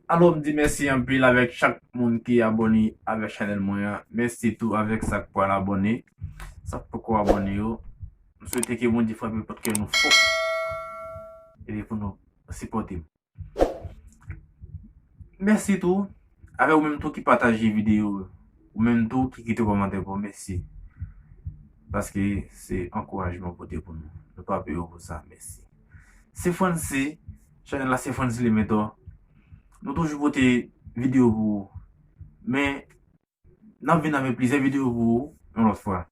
Alors, me dit merci un peu avec chaque monde qui est abonné avec la chaîne moi. Merci tout avec ça pour l'abonner. Ça pourquoi abonner yo. Je souhaite que mon dit frappe parce que nous faut et pour nous supporter. Merci tout avec ou même tout qui partage vidéo ou même tout qui quitte commentaire pour merci parce que c'est encouragement pour nous. Ne pas payer pour ça. Merci. C'est Fancy, chaîne là c'est Fancy les méthodes. Nous toujours voter vidéo pour vous. Mais nous venons avec plusieurs vidéos pour vous une autre fois.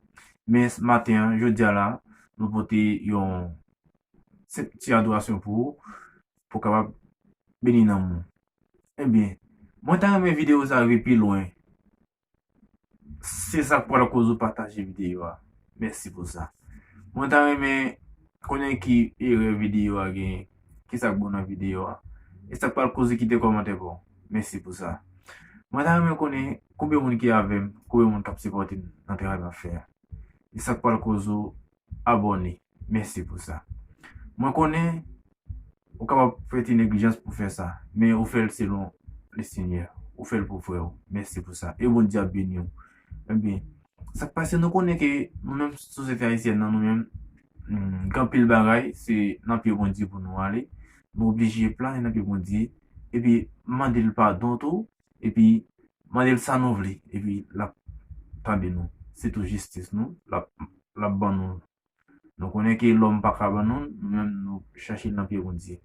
Mais ce matin, je dis là, nous voter une petite adoration pour capable bénir dans nous. Eh bien, moi tant mes vidéos arrivent plus loin. C'est ça pour la cause de partager vidéo. Merci pour ça. Moi tant mes connais qui est vidéo qui ça bonne vidéo. Et ça par cause qui te commenter bon. Merci pour ça. Moi tant me connais combien de monde qui avec combien de monde qui supporter dans travail à faire. Et ça par cause abonné. Merci pour ça. Moi connais ou capable faire une négligence pour faire ça, mais on fait selon le Seigneur, on fait pour frère. Merci pour ça. Et bon Dieu béni. Eh bien, ça passe nous connaît que nous-mêmes société haïtienne nous-mêmes quand pile bagaille, c'est n'a plus bon Dieu pour nous aller. Nous obligés plein n'a plus bon Dieu et puis demander le pardon tout et puis demander ça nous voulons et puis la tendez nous. C'est tout justice nous, la bonne nous. Donc on est que l'homme pas capable nous-mêmes nous chercher dans pied bon Dieu.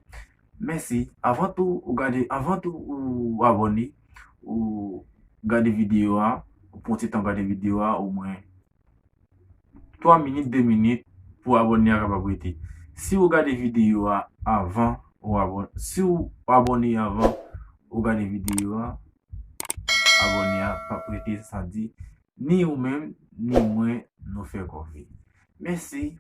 Merci. Avant tout, ou abonner, ou regarder vidéo, ou pour petit temps regarder vidéo, au moins 3 minutes, 2 minutes pour abonner à la capacité. Si vous regardez vidéo avant, ou abonner, si vous abonnez avant, ou regardez vidéo, abonner à pas prêter, ça dit, ni ou même, ni moi, nous faire confiance. Merci.